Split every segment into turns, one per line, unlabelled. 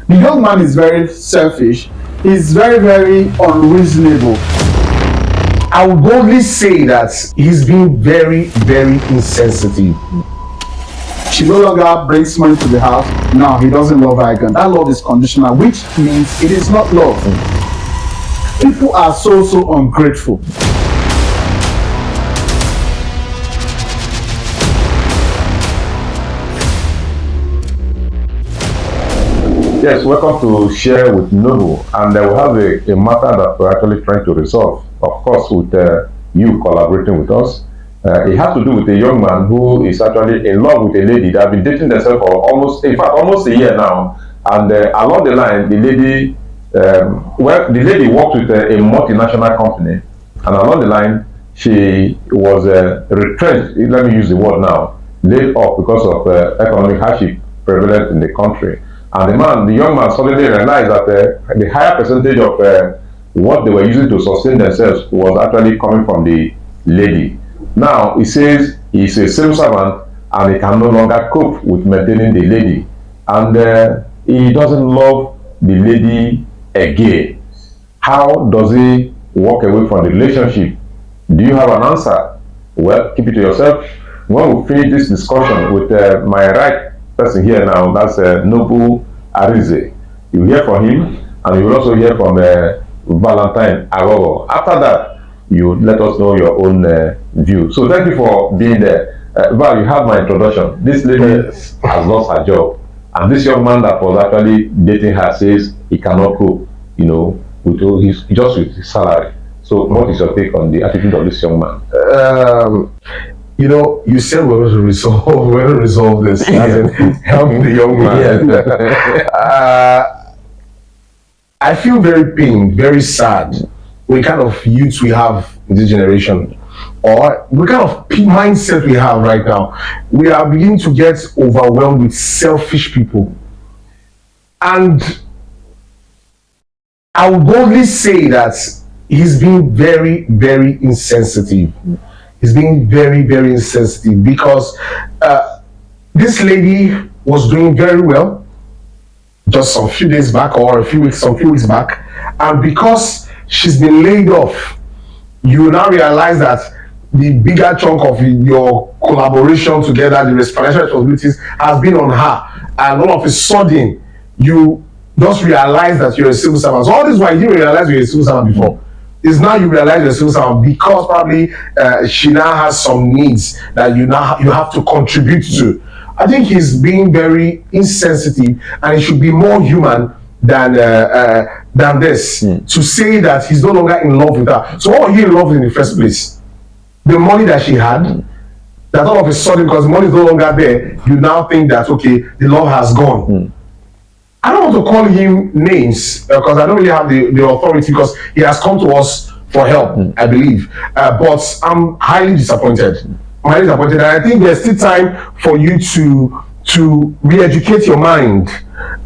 The young man is very selfish. He's very, very unreasonable. I would boldly say that he's being very, very insensitive. She no longer brings money to the house. No, he doesn't love her again. That love is conditional, which means it is not love. People are so ungrateful.
Yes, welcome to Share with Noble, and we have a matter that we're actually trying to resolve, of course, with you collaborating with us. It has to do with a young man who is actually in love with a lady that have been dating themselves for almost a year now, and along the line, the lady, the lady worked with a multinational company, and along the line, she was retrenched, let me use the word now, laid off because of economic hardship prevalent in the country. And the young man suddenly realized that the higher percentage of what they were using to sustain themselves was actually coming from the lady. Now, he says he's a civil servant and he can no longer cope with maintaining the lady. And he doesn't love the lady again. How does he walk away from the relationship? Do you have an answer? Well, keep it to yourself. When we finish this discussion with my right person here now, that's Noble Arize. You hear from him, and you will also hear from Valentine Agogo. After that, you let us know your own view. So thank you for being there. Val, you have my introduction. This lady has lost her job, and this young man that was actually dating her says he cannot cope, with his salary. So what is your take on the attitude of this young man?
You said we're going to resolve this. As in, help the young man. I feel very pained, very sad with the kind of youth we have in this generation, or the kind of mindset we have right now. We are beginning to get overwhelmed with selfish people. And I would boldly say that he's being very, very insensitive. He's being very, very insensitive because this lady was doing very well just some few days back or some few weeks back, and because she's been laid off, you now realize that the bigger chunk of your collaboration together, the financial responsibilities, has been on her, and all of a sudden you just realize that you're a civil servant. So all this while you didn't realize you're a civil servant before. Is now you realize you're civil servant because probably she now has some needs that you have to contribute to. I think he's being very insensitive, and he should be more human than this to say that he's no longer in love with her. So what were you in love with in the first place? The money that she had, that all of a sudden, because the money is no longer there, you now think that okay, the love has gone. I don't want to call him names because I don't really have the authority, because he has come to us for help, I believe. But I'm highly disappointed. And I think there's still time for you to re-educate your mind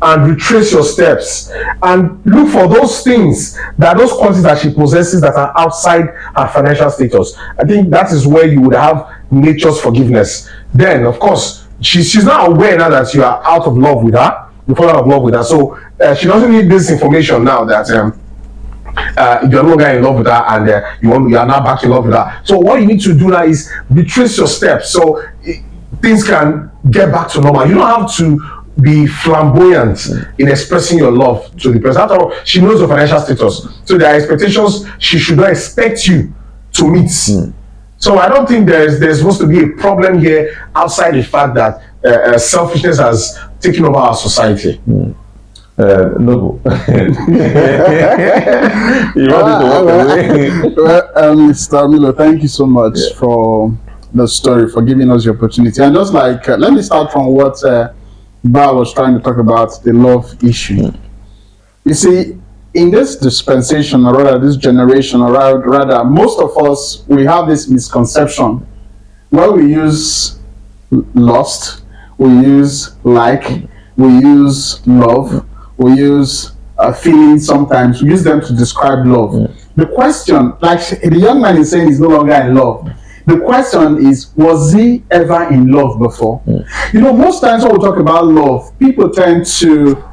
and retrace your steps and look for those things, those qualities that she possesses that are outside her financial status. I think that is where you would have nature's forgiveness. Then, of course, she's not aware now that you are out of love with her. You fall out of love with her, so she doesn't need this information now that you're no longer in love with her and you are now back in love with her. So what you need to do now is retrace your steps so things can get back to normal. You don't have to be flamboyant in expressing your love to the person. After all, she knows your financial status, so there are expectations she should not expect you to meet. So I don't think there's supposed to be a problem here outside the fact that selfishness has taken over our society.
No. You wanted to walk away.
Mr. Milo, thank you so much for the story, for giving us the opportunity. And just like, let me start from what Bar was trying to talk about, the love issue. You see, in this dispensation, or rather this generation, or rather most of us, we have this misconception where we use lust, we use like, we use love, we use feelings sometimes, we use them to describe love. The question, like the young man is saying, he's no longer in love. The question is, was he ever in love before? You know, most times when we talk about love, people tend to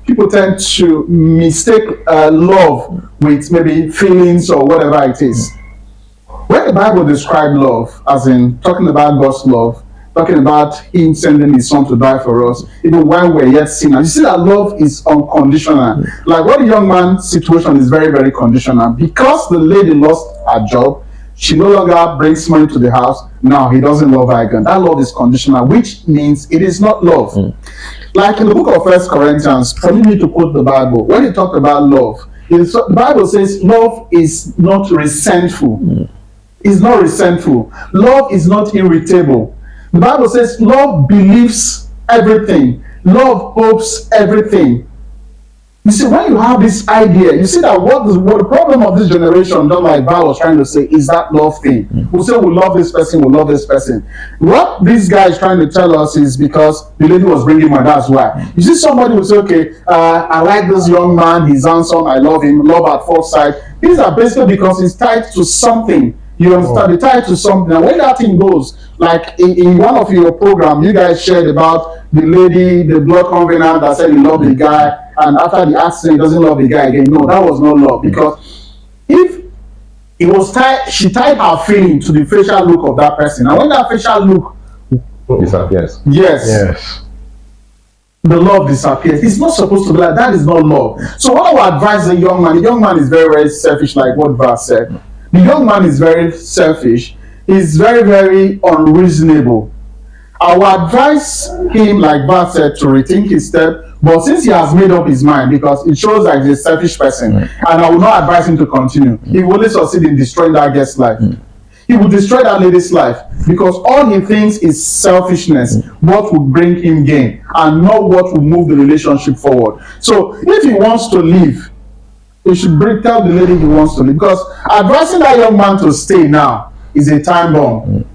people tend to mistake love with maybe feelings or whatever it is. When the Bible describes love, as in talking about God's love, talking about Him sending His Son to die for us, even when we're yet sinners, you see that love is unconditional. Like what the young man's situation is very, very conditional. Because the lady lost her job, she no longer brings money to the house. Now he doesn't love her again. That love is conditional, which means it is not love. Like in the book of First Corinthians, permit me to quote the Bible. When he talked about love, the Bible says love is not resentful. It's not resentful. Love is not irritable. The Bible says love believes everything. Love hopes everything. You see, when you have this idea, you see that what the problem of this generation, just like Val was trying to say, is that love thing. We say we love this person, we love this person. What this guy is trying to tell us is because the lady was bringing money, that's why. You see, somebody will say, okay, I like this young man, he's handsome, I love him, love at first sight. These are basically because he's tied to something. You understand? They're tied to something. And when that thing goes, like in one of your program, you guys shared about the lady, the blood covenant that said he loved the guy, and after the accident, he doesn't love the guy again. No, that was not love. Because if it was tied, she tied her feeling to the facial look of that person. And when that facial look
disappears,
Yes.
the love disappears. It's not supposed to be like that. Is not love. So what I would advise the young man is very, very selfish, like what Vas said. The young man is very selfish. He's very, very unreasonable. I will advise him, like Vas said, to rethink his step. But since he has made up his mind, because it shows that he's a selfish person, and I will not advise him to continue. He will only succeed in destroying that girl's life. He will destroy that lady's life because all he thinks is selfishness, what will bring him gain, and not what will move the relationship forward. So if he wants to leave, he should tell the lady he wants to leave, because advising that young man to stay now is a time bomb.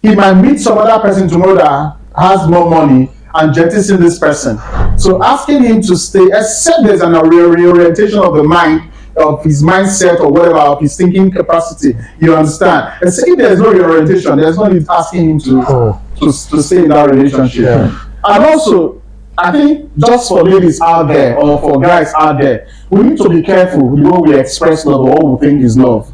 He might meet some other person tomorrow that has more money and jettison this person. So asking him to stay, except there's an reorientation of the mind, of his mindset or whatever, of his thinking capacity, you understand? And so if there's no reorientation, there's no need asking him to stay in that relationship. And also, I think just for ladies out there or for guys out there, we need to be careful with what we express love or what we think is love.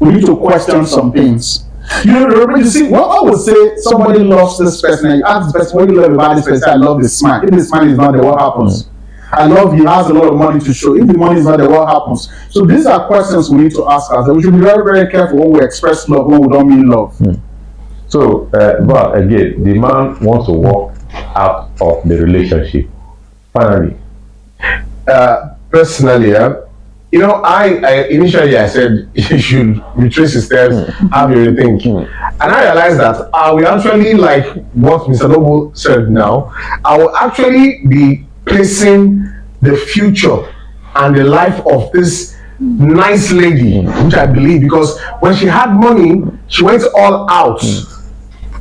We need to question some things. You see, what I would say, somebody loves this person, and you ask this person, what do you love about this person? I love this man. If this man is not there, what happens? I love he has a lot of money to show. If the money is not there, what happens? So these are questions we need to ask ourselves. We should be very, very careful when we express love, when we don't mean love.
So, but again, the man wants to walk out of the relationship. Finally,
Personally, you know, I initially I said you should retrace your steps, have your rethink, and I realized that I will actually, like what Mr. Noble said now, I will actually be placing the future and the life of this nice lady, which I believe, because when she had money, she went all out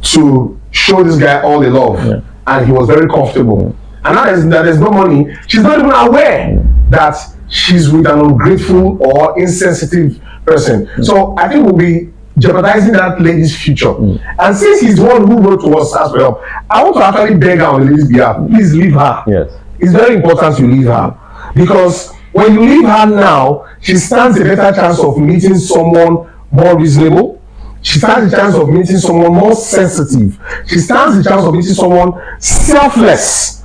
to show this guy all the love, and he was very comfortable. And now that there's no money, she's not even aware that she's with an ungrateful or insensitive person. So I think we'll be jeopardizing that lady's future. And since he's the one who wrote to us as well, I want to actually beg her on the lady's behalf, please leave her.
yes,
It's very important you leave her, because when you leave her now, she stands a better chance of meeting someone more reasonable. She stands a chance of meeting someone more sensitive. She stands a chance of meeting someone selfless.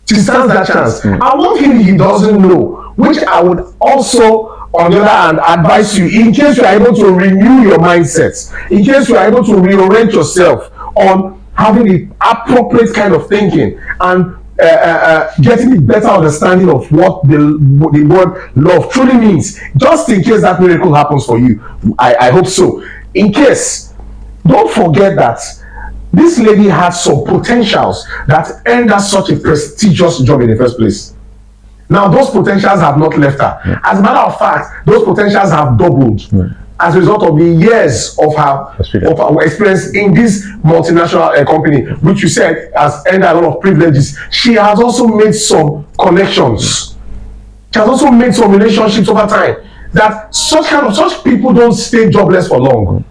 She stands that chance. And one thing he doesn't know, which I would also, on the other hand, advise you, in case you are able to renew your mindsets, in case you are able to reorient yourself on having the appropriate kind of thinking and getting a better understanding of what the word love truly means, just in case that miracle happens for you. I hope so. In case, don't forget that this lady had some potentials that earned her such a prestigious job in the first place. Now those potentials have not left her. As a matter of fact, those potentials have doubled as a result of the years of her experience in this multinational company, which you said has earned her a lot of privileges. She has also made some connections. She has also made some relationships over time. That such people don't stay jobless for long.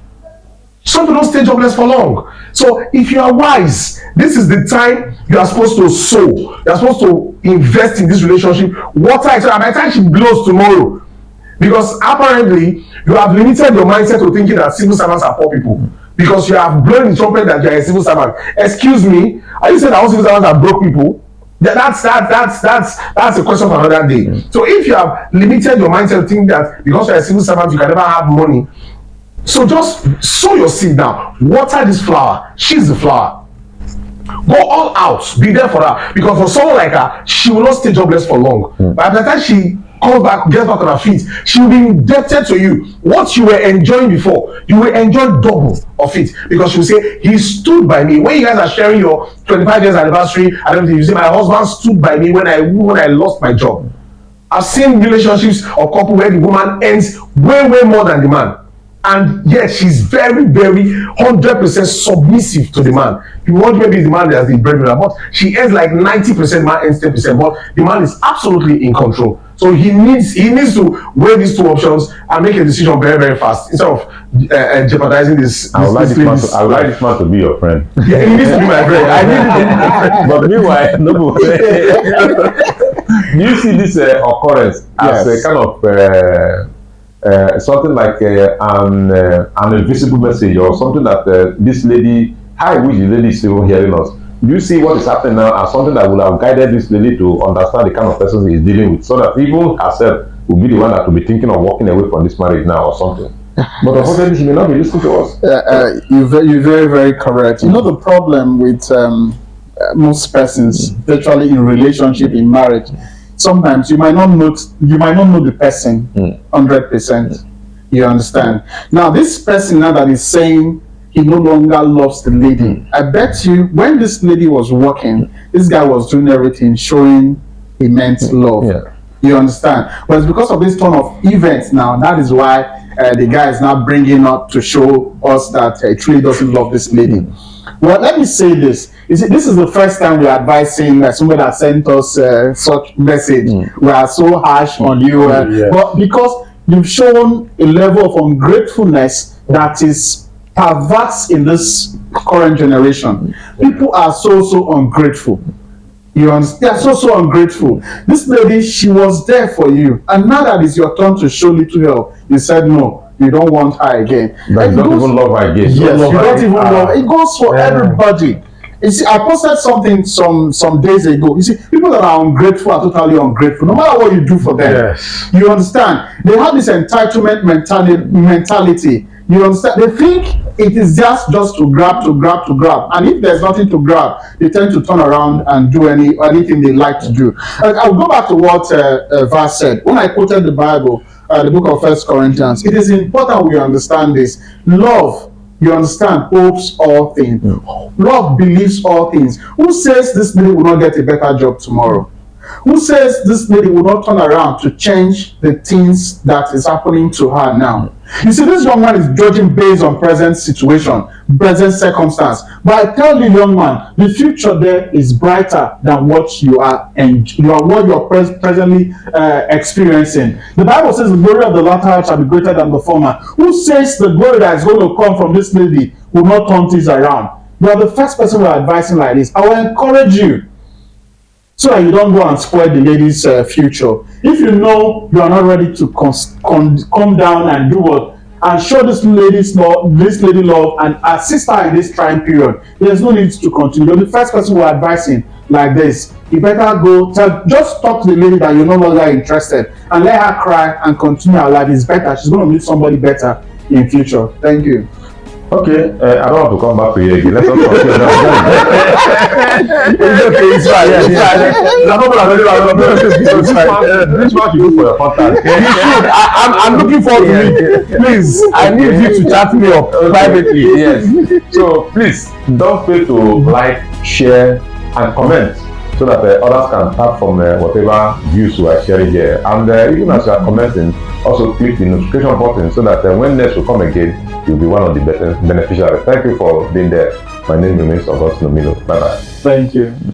Some people don't stay jobless for long. So if you are wise, this is the time you are supposed to sow. You are supposed to invest in this relationship. Water it, so that by the time she blows tomorrow, because apparently you have limited your mindset to thinking that civil servants are poor people. Because you have blown the trumpet that you are a civil servant. Excuse me, are you saying that all civil servants are broke people? That's a question for another day. So if you have limited your mindset to think that because you are a civil servant you can never have money, so just sow your seed now. Water this flower. She's the flower. Go all out. Be there for her. Because for someone like her, she will not stay jobless for long. By the time she comes back, gets back on her feet, she will be indebted to you. What you were enjoying before, you will enjoy double of it. Because she will say, he stood by me. When you guys are sharing your 25 years anniversary, I don't think you say, my husband stood by me when I lost my job. I've seen relationships or couple where the woman earns way more than the man. And yet she's very 100% submissive to the man. You want maybe the man as the breadwinner, but she earns like 90%, man earns 10%, but the man is absolutely in control. So he needs to weigh these two options and make a decision very fast instead of jeopardizing this.
I would like this man to be your friend.
Yeah, he needs to be my friend. I need him.
But meanwhile, no. Do you see this occurrence as a kind of something like an invisible message, or something that this lady, I wish the lady is still hearing us. Do you see what is happening now as something that would have guided this lady to understand the kind of person he is dealing with, so that even herself will be the one that will be thinking of walking away from this marriage now or something? But unfortunately, she may not be listening to us.
You're very correct. You know, the problem with most persons, virtually in relationship, in marriage, sometimes you might not know the person 100%. You understand? Now, this person now that is saying he no longer loves the lady, I bet you when this lady was working, this guy was doing everything, showing immense love.
Yeah.
You understand? But it's because of this turn of events now, that is why the guy is now bringing up to show us that he truly doesn't love this lady. Well, let me say this. You see, this is the first time we are advising somebody that sent us such message. We are so harsh on you, but because you've shown a level of ungratefulness that is perverse in this current generation. People are so ungrateful. You understand? They are so ungrateful. This lady, she was there for you, and now that it's your turn to show little help, you said no, you don't want her again.
But you don't even love her again.
Yes, you don't even love her. It goes for everybody. You see, I posted something some days ago. You see, people that are ungrateful are totally ungrateful, no matter what you do for them.
Yes.
You understand? They have this entitlement mentality. You understand? They think it is just to grab. And if there's nothing to grab, they tend to turn around and do anything they like to do. I'll go back to what Vas said. When I quoted the Bible, the book of 1 Corinthians, it is important we understand this. Love, you understand, hopes all things. Love believes all things. Who says this lady will not get a better job tomorrow? Who says this lady will not turn around to change the things that is happening to her now? You see, this young man is judging based on present situation, present circumstance. But I tell the young man, the future there is brighter than what you are presently experiencing. The Bible says the glory of the latter shall be greater than the former. Who says the glory that is going to come from this lady will not turn things around? You are the first person who are advising like this. I will encourage you, so that you don't go and spoil the lady's future. If you know you are not ready to come down and do what, and show this lady love, and assist her in this trying period, there's no need to continue. You're the first person who are advising like this. You better go, just talk to the lady that you're no longer interested, and let her cry and continue her life. It's better. She's going to meet somebody better in future. Thank you.
Okay, I don't want to come back to you again. Let's not continue.
It's fine.
This one you do for your contact.
You should. I'm looking forward to it. Please, I need you to chat me up privately.
Yes. So please don't fail to like, share, and comment, so that others can tap from whatever views we are sharing here. And even as you are commenting, also click the notification button, so that when next we come again, you'll be one of the beneficiaries. Thank you for being there. My name remains Augustine Omilo. Bye bye.
Thank you.